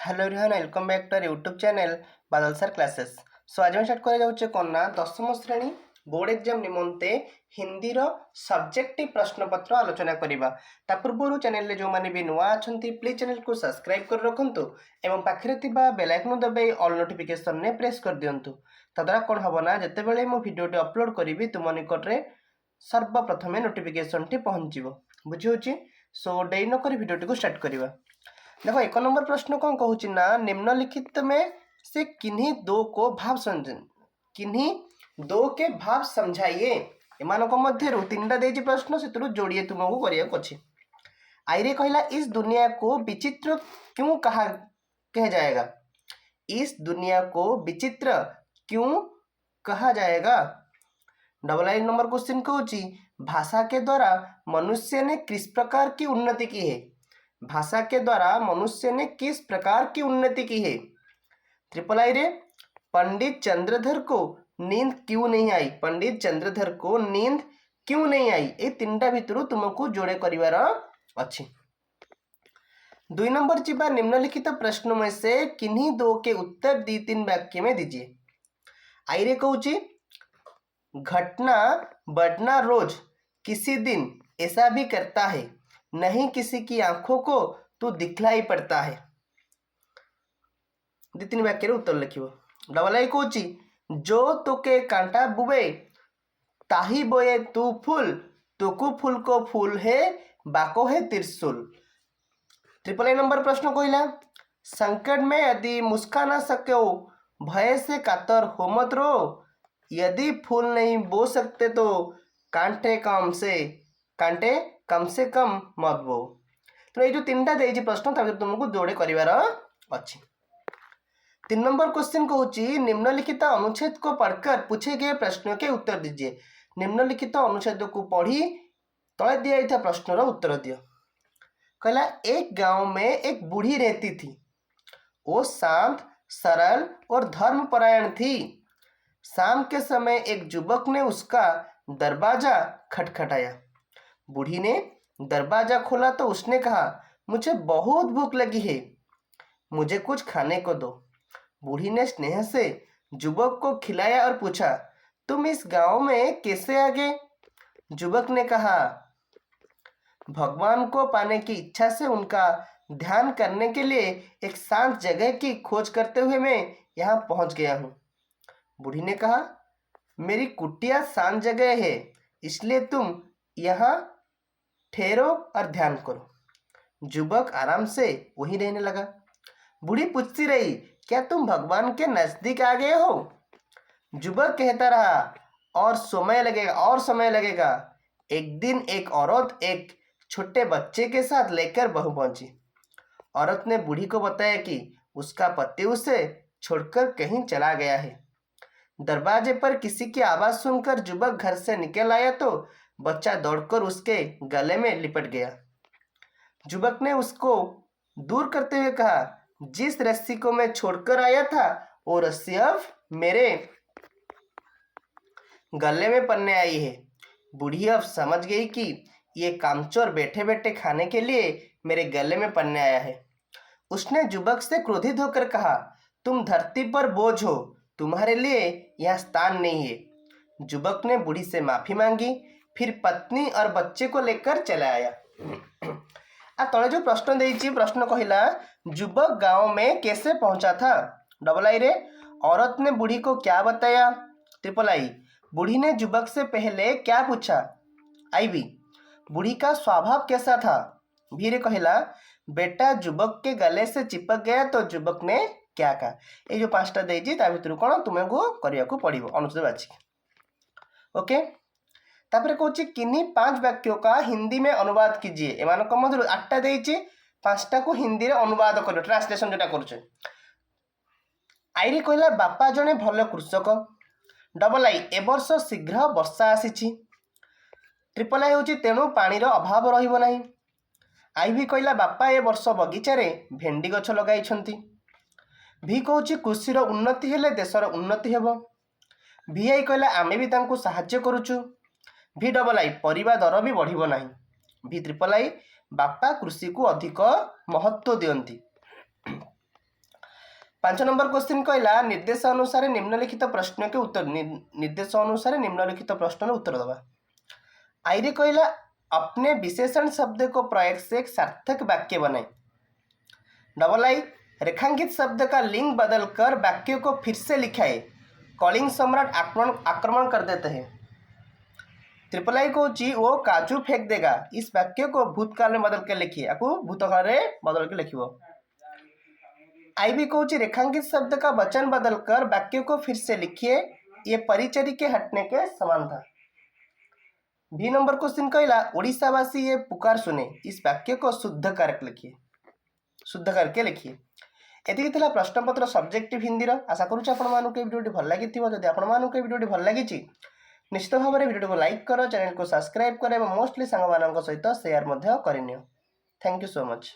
Hello everyone welcome back to our YouTube channel Badal sir classes. So आज हम start करा जाउचे कोन ना 10वीं श्रेणी बोर्ड एग्जाम निमंते हिंदी रो सब्जेक्टिव प्रश्न पत्र आलोचना करिबा। ता पूर्व चैनल रे जो माने भी नुवा अछंती प्लीज चैनल को सब्सक्राइब कर रखंतु एवं पाखरे तिबा बेल आइकन दबाई ऑल नोटिफिकेशन ने प्रेस कर दियंतु। तद्वारा कोन हबो ना जते बेले मो वीडियो टी अपलोड करिवि तुम निकट रे सर्वप्रथमे नोटिफिकेशन टी पहुंचीबो। बुझी होची। सो डेरी न करी वीडियो टी को स्टार्ट करिबा। देखो एक नंबर प्रश्न कौन कहूँ ना निम्नलिखित में से किन्हीं दो को भाव समझ किन्हीं दो के भाव समझाइए। एमानक मध्यरु तीनटा देजी प्रश्न से जोड़िए तुमको करिया अछि। आइरे कहला इस दुनिया को विचित्र क्यों कहा जाएगा। इस दुनिया को विचित्र क्यों कहा जाएगा। डबल आई नंबर क्वेश्चन कहूँ भाषा के द्वारा मनुष्य ने किस प्रकार की उन्नति की है। भाषा के द्वारा मनुष्य ने किस प्रकार की उन्नति की है। ट्रिपल आई रे पंडित चंद्रधर को नींद क्यों नहीं आई। पंडित चंद्रधर को नींद क्यों नहीं आई। ये तीनटा भितर तुमको जोड़े करिवार अछि। 2 नंबर चिबा निम्नलिखित प्रश्नों में से किन्हीं दो के उत्तर 2-3 वाक्य में दीजिए। आई रे कहूची घटना बढ़ना रोज किसी दिन ऐसा भी करता है नहीं किसी की आंखों को तो दिखलाई पड़ता है। 2-3 वाक्य उत्तर लिखिबो। डबल आई कहूची जो तोके कांटा बुबे ताही बोए तू फूल तुकु फूल को फूल है बाको है त्रिशूल। ट्रिपल आई नंबर प्रश्न कहला संकट में यदि मुस्का ना सको भय से कातर हो मत रो। यदि फूल नहीं बो सकते तो कांटे कम से कम मत बो। तो ये जो तीनटा देजी प्रश्न तुमको जोड़े करिवार अछि। 3 नंबर क्वेश्चन कहूची निम्नलिखित अनुच्छेद को पढ़कर पूछे गए प्रश्नों के उत्तर दीजिए। निम्नलिखित अनुच्छेद को पढ़ी तले दिया था प्रश्नर उत्तर दियो। कहला एक गांव में एक बूढ़ी रहती थी। वो शांत सरल और धर्मपरायण थी। शाम के समय एक युवक ने उसका दरवाजा खटखटाया। बूढ़ी ने दरवाजा खोला तो उसने कहा मुझे बहुत भूख लगी है मुझे कुछ खाने को दो। बूढ़ी ने स्नेह से युवक को खिलाया और पूछा तुम इस गांव में कैसे आ गए। युवक ने कहा भगवान को पाने की इच्छा से उनका ध्यान करने के लिए एक शांत जगह की खोज करते हुए मैं यहाँ पहुंच गया हूँ। बूढ़ी ने कहा मेरी कुटिया शांत जगह है इसलिए तुम यहाँ ठहरो और ध्यान करो। युवक आराम से वहीं रहने लगा। बूढ़ी पूछती रही क्या तुम भगवान के नजदीक आ गए हो। युवक कहता रहा और समय लगेगा। एक दिन एक औरत एक छोटे बच्चे के साथ लेकर बहू पहुंची। औरत ने बूढ़ी को बताया कि उसका पति उसे छोड़कर कहीं चला गया है। दरवाजे पर किसी की आवाज सुनकर युवक घर से निकल आया तो बच्चा दौड़कर उसके गले में लिपट गया। युवक ने उसको दूर करते हुए कहा जिस रस्सी को मैं छोड़कर आया था वो रस्सी अब मेरे गले में पड़ने आई है। बूढ़ी अब समझ गई कि ये कामचोर बैठे बैठे खाने के लिए मेरे गले में पड़ने आया है। उसने युवक से क्रोधित होकर कहा तुम धरती पर बोझ हो तुम्हारे लिए यह स्थान नहीं है। युवक ने बूढ़ी से माफी मांगी फिर पत्नी और बच्चे को लेकर चला आया। आ तले जो प्रश्न देइछि प्रश्न कहिला युवक गांव में कैसे पहुंचा था। डबल आई रे औरत ने बूढ़ी को क्या बताया। ट्रिपल आई बूढ़ी ने युवक से पहले क्या पूछा। आई बी बूढ़ी का स्वभाव कैसा था। भी रे कहिला बेटा युवक के गले से चिपक गया तो युवक ने क्या कहा। ये जो 5टा देइछि ता भितर कोन तुमको करिया को पड़िबो अनुच्छेद बाछि। ओके तापर कहूँ किन्हीं 5 वाक्यों का हिंदी में अनुवाद कीजिए। एमानक मध्य 8टा देइछि 5टा को हिंदी रे अनुवाद करियो ट्रांसलेशन जोटा करूछे। आईरे कहला बापा जने भल कृषक। डबल आई ए वर्ष शीघ्र वर्षा आसीछि। ट्रिपल आई होची तेणु पानीर अभाव रहिबो नाही। आई भी कहला बापा ए वर्ष बगीचा रे भेंडी गछ लगाइछंती। भी कहूची कृषिर उन्नति हेले देशर उन्नति हेबो। भी आई कहला आमे भी तांको सहाय्य करूछु। भी डबल आई परिबा दर भी बढ़िबो नाही। भी ट्रिपल आई बापा कृषि को अधिक महत्व दियंती। 5 नंबर क्वेश्चन कहला निर्देश अनुसार निम्नलिखित प्रश्न के उत्तर निर्देश अनुसार निम्नलिखित प्रश्न उत्तर दबा। आई रे कहला अपने विशेषण शब्द को प्रयोग से एक सार्थक वाक्य बनाए। डबल आई रेखांकित शब्द का लिंग बदलकर वाक्य को फिर से लिखाए। कलिंग सम्राट आक्रमण कर देते हैं। ट्रिपल आई को वो काजू फेंक देगा। इस वाक्य को भूतकाल में बदल के लिखिए। आपको भूतकाल में बदल के लिखिए। आई भी कौची रेखांकित शब्द का वचन बदलकर वाक्य को फिर से लिखिए। ये परिचरी के हटने के समान था। बी नंबर क्वेश्चन कहला ओडिशावासी ये पुकार सुने। इस वाक्य को शुद्ध करके लिखिए। शुद्ध करके लिखिए। एतिकी थिला प्रश्नपत्र सब्जेक्टिव हिंदी आशा करूँ आपण भिडियोटी भल लगी। जदि आपण भिडियोटी भल लगी निश्चित भाव में भिडियो को लाइक कर, चैनल को सब्सक्राइब कर, मोस्टली सांग सहित शेयर करनी। Thank you so much.